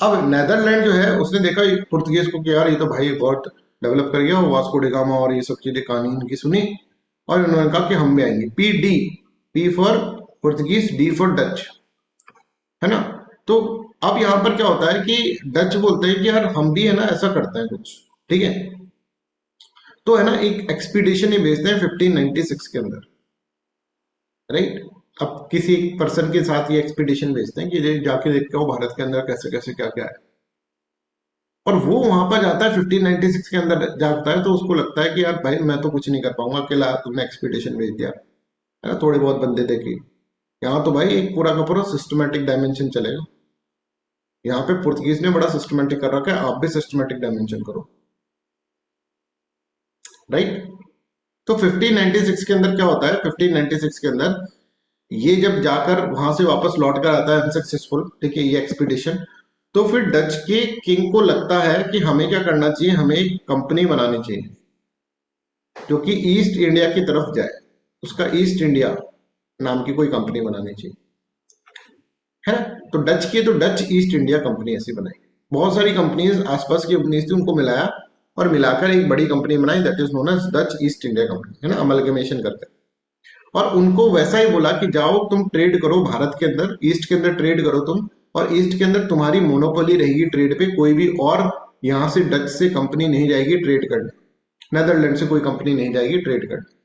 अब नेदरलैंड जो है उसने देखा पुर्तगीज को कि यार ये तो भाई बहुत डेवलप कर गया, वास्को डी गामा और ये सब चीजें कहानी इनकी सुनी, और उन्होंने कहा कि हम भी आएंगे। P D, P for Portuguese, D for Dutch, है ना। तो अब यहाँ पर क्या होता है कि डच बोलते हैं कि यार हम भी है ना ऐसा करते हैं कुछ, ठीक है। तो है ना एक एक्सपीडिशन ही भेजते हैं 1596 के अंदर, राइट। अब किसी एक पर्सन के साथ ये एक्सपीडिशन भेजते हैं कि ये जाके देखते हो भारत के अंदर कैसे कैसे क्या क्या है। और वो वहां पर जाता है 1596 के अंदर जाता है, तो उसको लगता है कि यार भाई मैं तो कुछ नहीं कर पाऊंगा अकेला, तुमने एक्सपीडिशन भेज दिया, है ना, थोड़े बहुत बंदे देखे। यहाँ तो भाई एक पूरा का पूरा सिस्टमेटिक डायमेंशन चलेगा। यहाँ पे पुर्तगीज ने बड़ा सिस्टमेटिक कर रखा है, आप भी सिस्टमेटिक डायमेंशन करो, राइट। तो 1596 के अंदर क्या होता है, 1596 के अंदर ये जब जाकर वहां से वापस लौट कर आता है अनसक्सेसफुल, ठीक है, ये एक्सपीडिशन। तो फिर डच के किंग को लगता है कि हमें क्या करना चाहिए, हमें एक कंपनी बनानी चाहिए जो कि ईस्ट इंडिया की तरफ जाए, उसका ईस्ट इंडिया नाम की कोई कंपनी बनानी चाहिए, है ना। तो डच की तो डच ईस्ट इंडिया कंपनी ऐसी बनाई। बहुत सारी कंपनीज आसपास की कंपनीज थी, उनको मिलाया और मिलाकर एक बड़ी कंपनी बनाई, that is known as Dutch East India Company, है ना, अमलगमेशन करके। और उनको वैसा ही बोला कि जाओ तुम ट्रेड करो भारत के अंदर, ईस्ट के अंदर ट्रेड करो तुम, और ईस्ट के अंदर तुम्हारी मोनोपोली रहेगी ट्रेड पे, कोई भी और यहाँ से डच से कंपनी नहीं जाएगी ट्रेड करने, नेदरलैंड से कोई कंपनी नहीं जाएगी ट्रेड करने।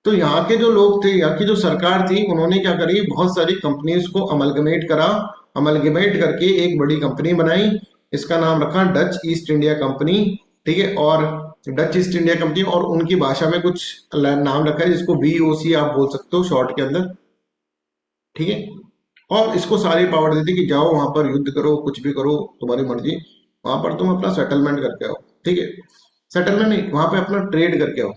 तो यहाँ के जो लोग थे, यहाँ की जो सरकार थी, उन्होंने क्या करी, बहुत सारी कंपनीज को अमलगमेट करा, अमलगमेट करके एक बड़ी कंपनी बनाई, इसका नाम रखा डच ईस्ट इंडिया कंपनी, ठीक है। और डच ईस्ट इंडिया कंपनी, और उनकी भाषा में कुछ नाम रखा है जिसको VOC आप बोल सकते हो शॉर्ट के अंदर, ठीक है। और इसको सारी पावर दी थी कि जाओ वहां पर युद्ध करो, कुछ भी करो, तुम्हारी मर्जी, वहां पर तुम अपना सेटलमेंट करके आओ, ठीक है। सेटलमेंट नहीं, वहां पे अपना ट्रेड करके आओ,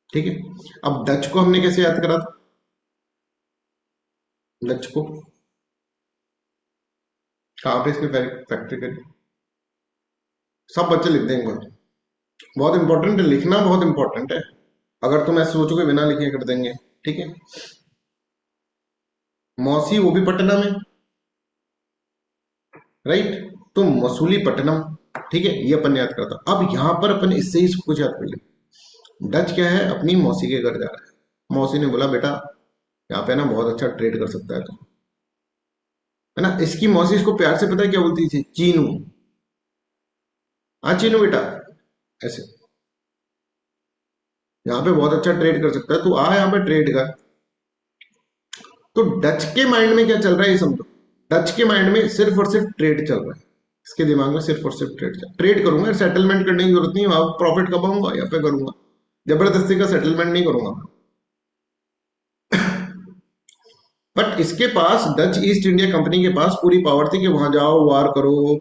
ठीक है। अब डच को हमने कैसे याद करा था, डच को कहाँ पे इसकी फैक्ट्री करी, सब बच्चे लिख देंगे। बहुत इंपॉर्टेंट है, लिखना बहुत इंपॉर्टेंट है। अगर तुम ऐसे सोचोगे बिना लिखे कर देंगे, ठीक है। मौसी वो भी पटना में, राइट। तो मसूलीपट्टनम, ठीक है, ये अपन याद करता। अब यहाँ पर अपन इससे ही सब कुछ याद कर ले। डच क्या है, अपनी मौसी के घर जा रहा है, मौसी ने बोला बेटा यहाँ पे ना बहुत अच्छा ट्रेड कर सकता है तो, है ना। इसकी मौसी इसको प्यार से पता है क्या बोलती थी, चीनू, हाँ चीनू बेटा, ऐसे, यहाँ पे बहुत अच्छा ट्रेड कर सकता है, तू आ यहाँ पे ट्रेड कर। तो डच के माइंड में क्या चल रहा है ये समझो, डच के माइंड में सिर्फ और सिर्फ ट्रेड चल रहा है, इसके दिमाग में सिर्फ और सिर्फ ट्रेड चल, ट्रेड करूंगा, सेटलमेंट करने की जरूरत नहीं है, प्रॉफिट कमाऊंगा यहाँ पे करूंगा, जबरदस्ती का सेटलमेंट नहीं करूंगा। बट इसके पास, डच ईस्ट इंडिया कंपनी के पास पूरी पावर थी कि वहां जाओ, वार करो,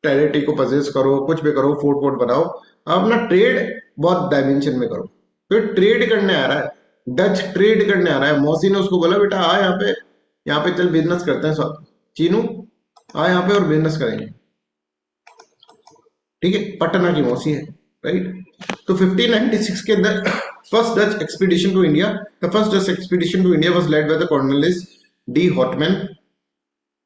टेरिटरी को पजेस करो, कुछ भी करो, फोर्ट वोट बनाओ, आप अपना ट्रेड बहुत डायमेंशन में करो। तो ट्रेड करने आ रहा है, डच ट्रेड करने आ रहा है। मौसी ने उसको बोला बेटा आ यहाँ पे, यहाँ पे चल बिजनेस करते हैं सब, चीनू आ यहाँ पे और बिजनेस करेंगे, ठीक है। पटना की मौसी है, राइट। तो 1596 के अंदर first Dutch expedition to India, the first Dutch expedition to India was led by the Cornwallis de Houtman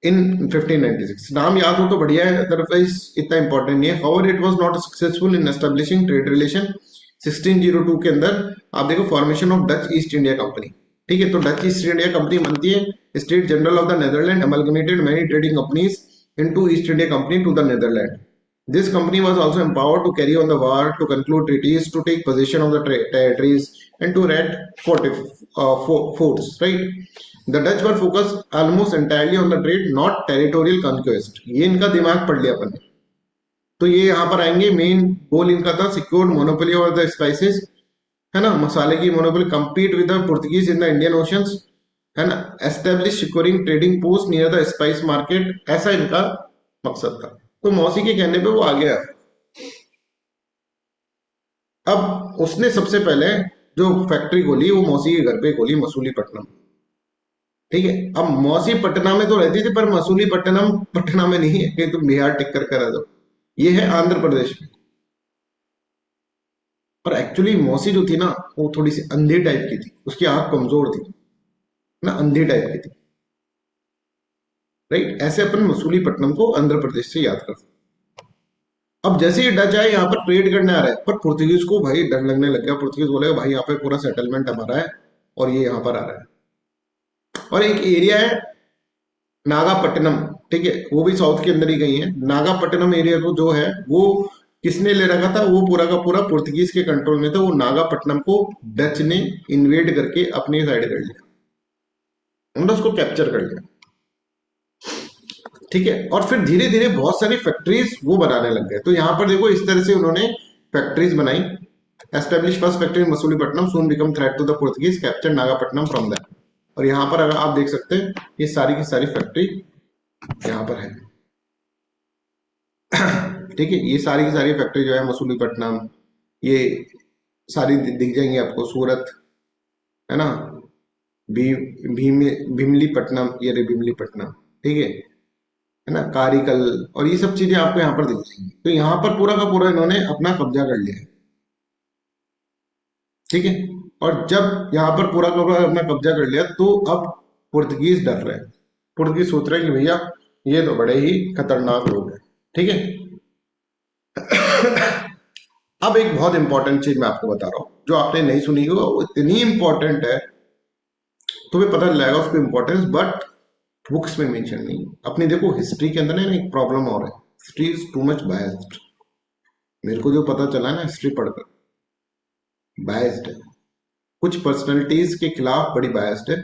in 1596। नाम याद हो तो बढ़िया है, अदरवाइज इतना इंपॉर्टेंट नहीं है। However it was not successful in establishing trade relation. 1602 के अंदर आप देखो formation of Dutch East India Company, ठीक है। तो डच ईस्ट इंडिया कंपनी बनती है, state general of the Netherland amalgamated many trading companies into East India Company to the Netherland. This company was also empowered to carry on the war, to conclude treaties, to take possession of the territories, and to erect forts. Right? The Dutch were focused almost entirely on the trade, not territorial conquest. ये इनका दिमाग पढ़ लिया अपन ने। तो ये यहाँ पर आएंगे, मेन गोल इनका था secure monopoly of the spices, है ना, मसाले की monopoly, compete with the Portuguese in the Indian Oceans, है ना, establish securing trading post near the spice market, ऐसा इनका मकसद था। तो मौसी के कहने पे वो आ गया। अब उसने सबसे पहले जो फैक्ट्री खोली वो मौसी के घर पे खोली, मसूलीपट्टनम, ठीक है। अब मौसी पटना में तो रहती थी, पर मसूलीपट्टनम पटना में नहीं है कि तुम बिहार टिक कर कर आ जाओ, ये है आंध्र प्रदेश में। पर एक्चुअली मौसी जो थी ना, वो थोड़ी सी अंधी टाइप की थी, उसकी आंख कमजोर थी ना, अंधी टाइप की थी। राइट। ऐसे अपन मसूलीपट्टनम को आंध्र प्रदेश से याद कर सकते हैं। अब जैसे ये डच आए यहाँ पर ट्रेड करने आ रहे हैं, पर पुर्तगीज को भाई डर लगने लग गया। पुर्तगीज बोलेगा भाई यहाँ पे पूरा सेटलमेंट हमारा है और ये यहाँ पर आ रहा है। और एक एरिया है नागापट्टनम, ठीक है, वो भी साउथ के अंदर ही गई है। नागापट्टनम एरिया को जो है वो किसने ले रखा था, वो पूरा का पूरा पुर्तगीज के कंट्रोल में था। वो नागापट्टनम को डच ने इन्वेड करके अपनी साइड कर लिया, उन्होंने उसको कैप्चर कर लिया, ठीक है। और फिर धीरे धीरे बहुत सारी फैक्ट्रीज वो बनाने लग गए। तो यहाँ पर देखो इस तरह से उन्होंने फैक्ट्रीज बनाई। Establish first factory Masulipatnam, soon become threat to the Portuguese, capture Nagapattinam from that. और यहाँ पर अगर आप देख सकते हैं ये सारी की सारी फैक्ट्री यहाँ पर है, ठीक है। ये सारी की सारी फैक्ट्री जो है मसूलीपट्टनम, ये सारी दिख जाएंगी आपको। सूरत है ना, भी भीम भीमलीपट्टनम, ये रे भीमलीपट्टनम, ठीक है ना, कारिकल, और ये सब चीजें आपको यहाँ पर दिख जाएंगी। तो यहाँ पर पूरा का पूरा इन्होंने अपना कब्जा कर लिया है, ठीक है। और जब यहाँ पर पूरा का पूरा अपना कब्जा कर लिया तो अब पुर्तगीज डर रहे हैं। पुर्तगीज सोच रहे हैं कि भैया ये तो बड़े ही खतरनाक लोग हैं, ठीक है। अब एक बहुत इंपॉर्टेंट चीज मैं आपको बता रहा हूँ जो आपने नहीं सुनी होगी, वो इतनी इंपॉर्टेंट है तुम्हें पता लगेगा उसको इंपॉर्टेंस, बट बुक्स में मेंशन नहीं। अपनी देखो हिस्ट्री के अंदर ना एक प्रॉब्लम और है, history is too much biased. मेरे को जो पता चला है ना हिस्ट्री पढ़कर, बायस्ड है। कुछ पर्सनैलिटीज के खिलाफ बड़ी बायस्ड है,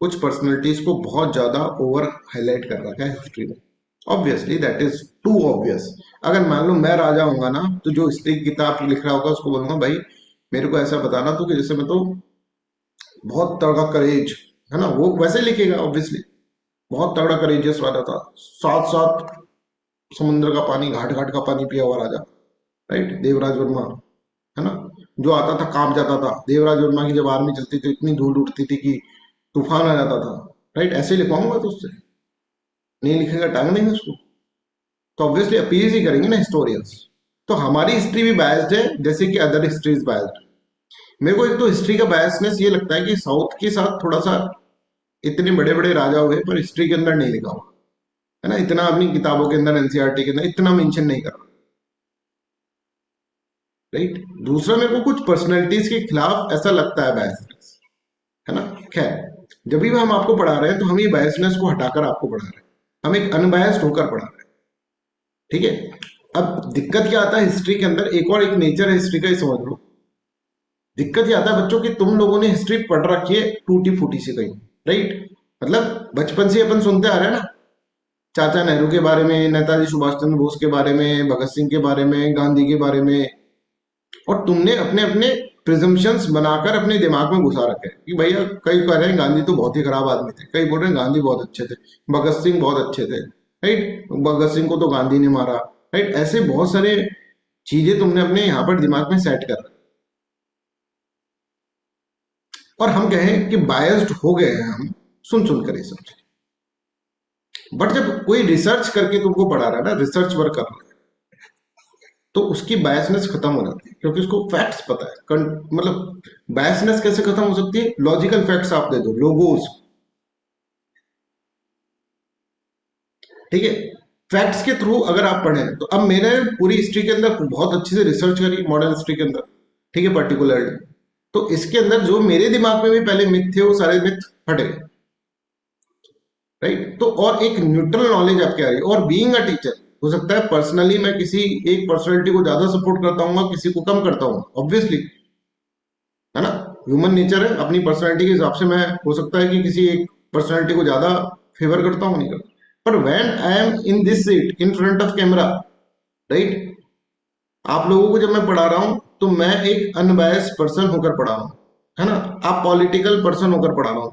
कुछ पर्सनैलिटीज को बहुत ज्यादा ओवर हाईलाइट कर रखा है हिस्ट्री में। Obviously that is too obvious. अगर मान लो मैं राजा हूंगा ना, तो जो हिस्ट्री की किताब लिख रहा होगा उसको बोलूंगा भाई मेरे को ऐसा बताना तो कि जैसे मैं तो बहुत तगड़ा करेज है ना, वो वैसे लिखेगा ऑब्वियसली। बहुत तगड़ा करेजियस वाला था, सात सात समुद्र का पानी, घाट घाट का पानी पिया हुआ राजा, राइट, देवराज वर्मा, है ना। जो आता था कांप जाता था। देवराज वर्मा की जब आर्मी चलती थी इतनी धूल उठती थी कि तूफान आ जाता था, राइट। ऐसे लिखवाऊंगा तो उससे नहीं लिखेगा, टांग देंगे उसको। तो ऑब्वियसली अपीज ही करेंगे ना हिस्टोरियंस। तो हमारी हिस्ट्री भी बायस्ड है जैसे कि अदर हिस्ट्री इज बायस्ड। मेरे को एक तो हिस्ट्री का बायसनेस ये लगता है कि साउथ के साथ थोड़ा सा इतने बड़े बड़े राजा हुए पर हिस्ट्री के अंदर नहीं लिखा हुआ है ना, इतना अपनी किताबों के अंदर एनसीईआरटी के अंदर इतना मेंशन नहीं कर रहा, राइट। दूसरा मेरे को कुछ पर्सनैलिटीज के खिलाफ ऐसा लगता है बायसनेस, है ना। खैर जब भी हम आपको पढ़ा रहे हैं तो हम ये बायसनेस को हटाकर आपको पढ़ा रहे हैं, हम एक अनबायस्ड होकर पढ़ा रहे हैं, ठीक है। अब दिक्कत क्या आता है हिस्ट्री के अंदर, एक और एक नेचर है हिस्ट्री का, ये समझ लो। दिक्कत ये आता है बच्चों की तुम लोगों ने हिस्ट्री पढ़ रखी है टूटी फूटी से कहीं, राइट। मतलब बचपन से अपन सुनते आ रहे हैं ना, चाचा नेहरू के बारे में, नेताजी सुभाष चंद्र बोस के बारे में, भगत सिंह के बारे में, गांधी के बारे में, और तुमने अपने अपने प्रिजम्पशंस बनाकर अपने दिमाग में घुसा रखे हैं कि भैया कई कह रहे हैं गांधी तो बहुत ही खराब आदमी थे, कई बोल रहे हैं गांधी बहुत अच्छे थे, भगत सिंह बहुत अच्छे थे, राइट, भगत सिंह को तो गांधी ने मारा, राइट। ऐसे बहुत सारे चीजें तुमने अपने यहाँ पर दिमाग में सेट कर रखी। और हम कहें कि बायस्ड हो गए हैं हम सुन सुनकर ये सब। बट जब कोई रिसर्च करके तुमको पढ़ा रहा है ना, रिसर्च वर्क कर रहा है, तो उसकी बायसनेस खत्म हो जाती है क्योंकि उसको फैक्ट्स पता है। मतलब बायसनेस कैसे खत्म हो सकती है, लॉजिकल फैक्ट्स आप दे दो, लोगोस, ठीक है। फैक्ट्स के थ्रू अगर आप पढ़ें तो अब मैंने पूरी हिस्ट्री के अंदर बहुत अच्छे से रिसर्च करी, मॉडर्न हिस्ट्री के अंदर, ठीक है, पर्टिकुलरली। तो इसके अंदर जो मेरे दिमाग में भी पहले मिथ थे वो सारे मिथ हट गए, राइट। तो और एक न्यूट्रल नॉलेज आपके आ रही है। और बीइंग अ टीचर हो सकता है पर्सनली मैं किसी एक पर्सनैलिटी को ज्यादा सपोर्ट करता हूँ, किसी को कम करता हूँ, ऑब्वियसली, है ना। ह्यूमन नेचर है, अपनी पर्सनैलिटी के हिसाब से मैं हो सकता है कि किसी एक पर्सनैलिटी को ज्यादा फेवर करता हूँ, नहीं करता। पर when I am in this seat in front of camera, right, आप लोगों को जब मैं पढ़ा रहा हूं तो मैं एक अनबायस्ड पर्सन होकर पढ़ा रहा हूं, है ना। आप पॉलिटिकल पर्सन होकर पढ़ा रहा हूं,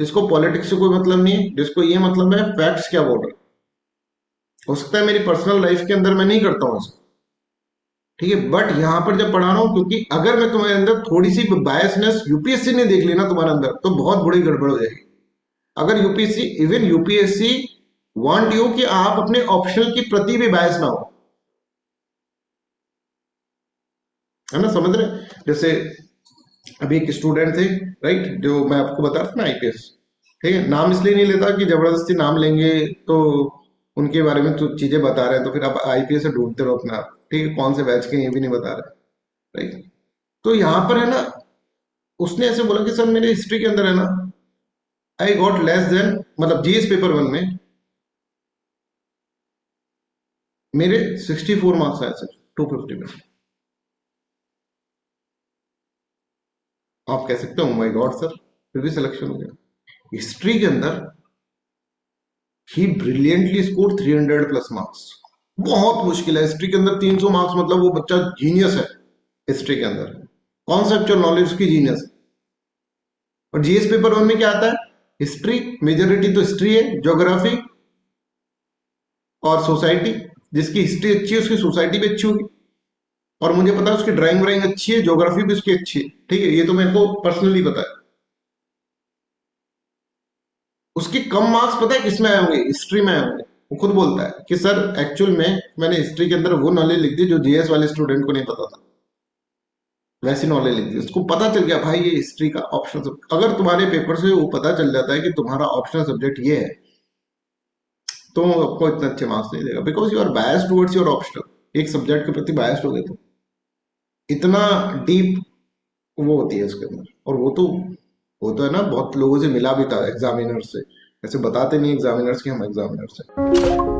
जिसको पॉलिटिक्स से कोई मतलब नहीं है, जिसको ये मतलब है फैक्ट्स क्या बोल रहे हैं। हो सकता है मेरी पर्सनल लाइफ के अंदर मैं नहीं करता हूँ ऐसा, ठीक है। बट यहाँ पर जब पढ़ा रहा हूँ, क्योंकि अगर मैं तुम्हारे अंदर थोड़ी सी बायसनेस यूपीएससी ने देख ली ना तुम्हारे अंदर, तो बहुत बड़ी गड़बड़ हो जाएगी। अगर UPSC, even UPSC want you कि आप अपने ऑप्शनल के प्रति भी बायस ना हो, है ना, समझ रहे हैं? जैसे अभी एक स्टूडेंट थे, राइट, जो मैं आपको बता रहा था ना, आईपीएस, ठीक है, नाम इसलिए नहीं लेता कि जबरदस्ती नाम लेंगे तो उनके बारे में तो चीजें बता रहे हैं, तो फिर आप आईपीएस से ढूंढते रहो अपना आप, ठीक है, कौन से बैच के हैं, ये भी नहीं बता रहे, राइट। तो यहाँ पर है ना, उसने ऐसे बोला कि सर मेरे हिस्ट्री के अंदर है ना, आई गॉट लेस देन, मतलब जीएस पेपर वन में मेरे 64 मार्क्स आए सर, 250 में। आप कह सकते हो माय गॉड सर, फिर भी सिलेक्शन हो गया। हिस्ट्री के अंदर ही ब्रिलियंटली स्कोर 300 प्लस मार्क्स। बहुत मुश्किल है हिस्ट्री के अंदर 300 मार्क्स, मतलब वो बच्चा जीनियस है हिस्ट्री के अंदर, कॉन्सेप्चुअल नॉलेज की जीनियस है। और जीएस पेपर वन में क्या आता है? हिस्ट्री, मेजोरिटी तो हिस्ट्री है, ज्योग्राफी और सोसाइटी। जिसकी हिस्ट्री अच्छी है उसकी सोसाइटी भी अच्छी होगी, और मुझे पता है उसकी ड्राइंग व्राइंग अच्छी है, ज्योग्राफी भी उसकी अच्छी है, ठीक है, ये तो मेरे को पर्सनली पता है। उसके कम मार्क्स पता है किसमें आए होंगे? हिस्ट्री में आए होंगे। वो खुद बोलता है कि सर एक्चुअल में मैंने हिस्ट्री के अंदर वो नॉलेज लिख दी जो जीएस वाले स्टूडेंट को नहीं पता था, वैसी नॉलेज लिख दी। उसको पता चल गया भाई ये हिस्ट्री का ऑप्शन सब, अगर तुम्हारे पेपर से वो पता चल जाता है कि तुम्हारा ऑप्शनल सब्जेक्ट ये है, तो आपको इतने अच्छे मार्क्स नहीं देगा, because you are biased towards your optional, एक सब्जेक्ट के प्रति बायस्ड हो गए तो इतना डीप वो होती है उसके अंदर। और वो तो है ना, बहुत लोगों से मिला भी था एग्जामिनर से, ऐसे बताते नहीं एग्जामिनर्स कि हम एग्जामिनर्स हैं।